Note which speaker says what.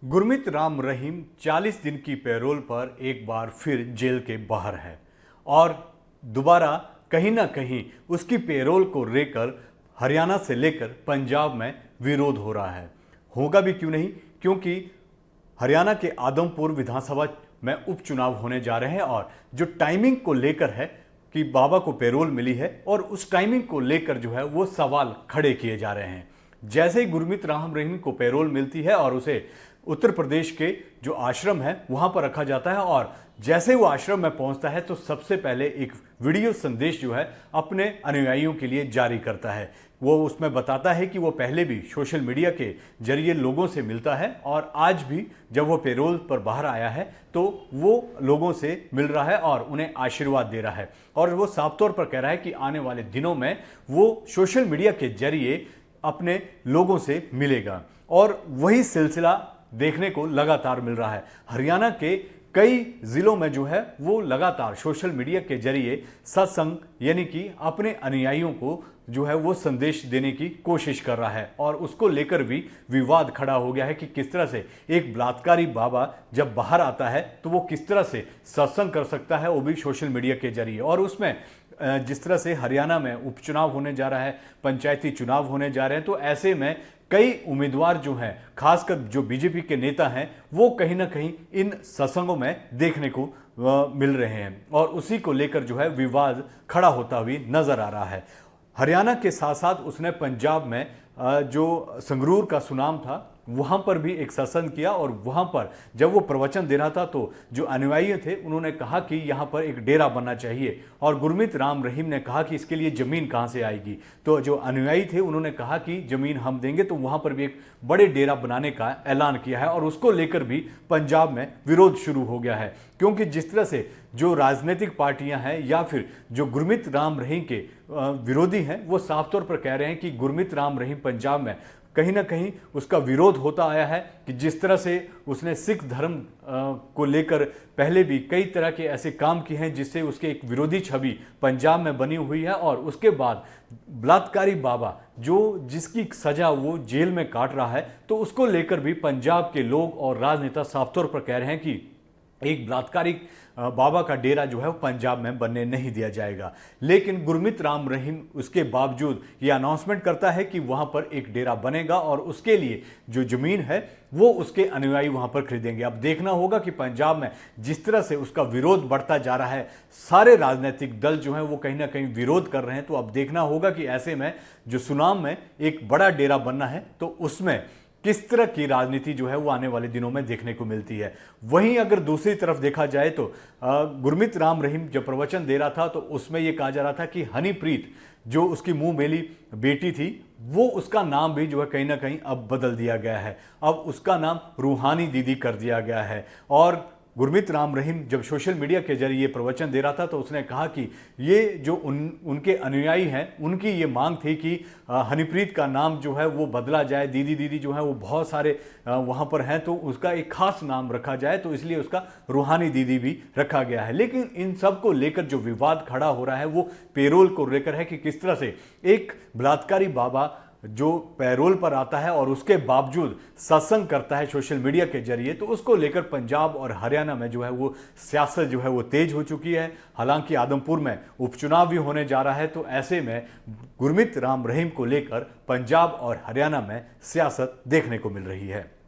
Speaker 1: गुरमीत राम रहीम 40 दिन की पैरोल पर एक बार फिर जेल के बाहर है और दोबारा कहीं ना कहीं उसकी पैरोल को लेकर हरियाणा से लेकर पंजाब में विरोध हो रहा है। होगा भी क्यों नहीं, क्योंकि हरियाणा के आदमपुर विधानसभा में उपचुनाव होने जा रहे हैं और जो टाइमिंग को लेकर है कि बाबा को पैरोल मिली है और उस टाइमिंग को लेकर जो है वो सवाल खड़े किए जा रहे हैं। जैसे ही गुरमीत राम रहीम को पैरोल मिलती है और उसे उत्तर प्रदेश के जो आश्रम है वहां पर रखा जाता है और जैसे वो आश्रम में पहुंचता है तो सबसे पहले एक वीडियो संदेश जो है अपने अनुयायियों के लिए जारी करता है। वो उसमें बताता है कि वो पहले भी सोशल मीडिया के जरिए लोगों से मिलता है और आज भी जब वो पैरोल पर बाहर आया है तो वो लोगों से मिल रहा है और उन्हें आशीर्वाद दे रहा है और वो साफ तौर पर कह रहा है कि आने वाले दिनों में वो सोशल मीडिया के जरिए अपने लोगों से मिलेगा और वही सिलसिला देखने को लगातार मिल रहा है। हरियाणा के कई जिलों में जो है वो लगातार सोशल मीडिया के जरिए सत्संग यानी कि अपने अनुयायियों को जो है वो संदेश देने की कोशिश कर रहा है और उसको लेकर भी विवाद खड़ा हो गया है कि किस तरह से एक बलात्कारी बाबा जब बाहर आता है तो वो किस तरह से सत्संग कर सकता है, वो भी सोशल मीडिया के जरिए। और उसमें जिस तरह से हरियाणा में उपचुनाव होने जा रहा है, पंचायती चुनाव होने जा रहे हैं, तो ऐसे में कई उम्मीदवार जो हैं, खासकर जो बीजेपी के नेता हैं, वो कहीं ना कहीं इन सत्संगों में देखने को मिल रहे हैं और उसी को लेकर जो है विवाद खड़ा होता हुआ नजर आ रहा है। हरियाणा के साथ साथ उसने पंजाब में जो संगरूर का सुनाम था वहां पर भी एक सत्संग किया और वहां पर जब वो प्रवचन दे रहा था तो जो अनुयायी थे उन्होंने कहा कि यहां पर एक डेरा बनना चाहिए और गुरमीत राम रहीम ने कहा कि इसके लिए जमीन कहां से आएगी। तो जो अनुयायी थे उन्होंने कहा कि जमीन हम देंगे, तो वहां पर भी एक बड़े डेरा बनाने का ऐलान किया है और उसको लेकर भी पंजाब में विरोध शुरू हो गया है। क्योंकि जिस तरह से जो राजनीतिक पार्टियां हैं या फिर जो गुरमीत राम रहीम के विरोधी हैं वो साफ तौर पर कह रहे हैं कि गुरमीत राम रहीम पंजाब में कहीं ना कहीं उसका विरोध होता आया है कि जिस तरह से उसने सिख धर्म को लेकर पहले भी कई तरह के ऐसे काम किए हैं जिससे उसके एक विरोधी छवि पंजाब में बनी हुई है और उसके बाद बलात्कारी बाबा जो जिसकी सजा वो जेल में काट रहा है, तो उसको लेकर भी पंजाब के लोग और राजनेता साफ तौर पर कह रहे हैं कि एक बलात्कारी बाबा का डेरा जो है वो पंजाब में बनने नहीं दिया जाएगा। लेकिन गुरमीत राम रहीम उसके बावजूद ये अनाउंसमेंट करता है कि वहां पर एक डेरा बनेगा और उसके लिए जो जमीन है वो उसके अनुयायी वहां पर खरीदेंगे। अब देखना होगा कि पंजाब में जिस तरह से उसका विरोध बढ़ता जा रहा है, सारे राजनीतिक दल जो हैं वो कहीं ना कहीं विरोध कर रहे हैं, तो अब देखना होगा कि ऐसे में जो सुनाम में एक बड़ा डेरा बनना है तो उसमें किस तरह की राजनीति जो है वो आने वाले दिनों में देखने को मिलती है। वहीं अगर दूसरी तरफ देखा जाए तो गुरमीत राम रहीम जब प्रवचन दे रहा था तो उसमें यह कहा जा रहा था कि हनीप्रीत जो उसकी मुंह मेली बेटी थी वो उसका नाम भी जो है कहीं ना कहीं अब बदल दिया गया है, अब उसका नाम रूहानी दीदी कर दिया गया है। और गुरमीत राम रहीम जब सोशल मीडिया के जरिए प्रवचन दे रहा था तो उसने कहा कि ये जो उनके अनुयायी हैं उनकी ये मांग थी कि हनीप्रीत का नाम जो है वो बदला जाए, दीदी दीदी जो है वो बहुत सारे वहाँ पर हैं तो उसका एक खास नाम रखा जाए, तो इसलिए उसका रूहानी दीदी भी रखा गया है। लेकिन इन सब को लेकर जो विवाद खड़ा हो रहा है वो पैरोल को लेकर है कि किस तरह से एक बलात्कारी बाबा जो पैरोल पर आता है और उसके बावजूद सत्संग करता है सोशल मीडिया के जरिए, तो उसको लेकर पंजाब और हरियाणा में जो है वो सियासत जो है वो तेज हो चुकी है। हालांकि आदमपुर में उपचुनाव भी होने जा रहा है, तो ऐसे में गुरमीत राम रहीम को लेकर पंजाब और हरियाणा में सियासत देखने को मिल रही है।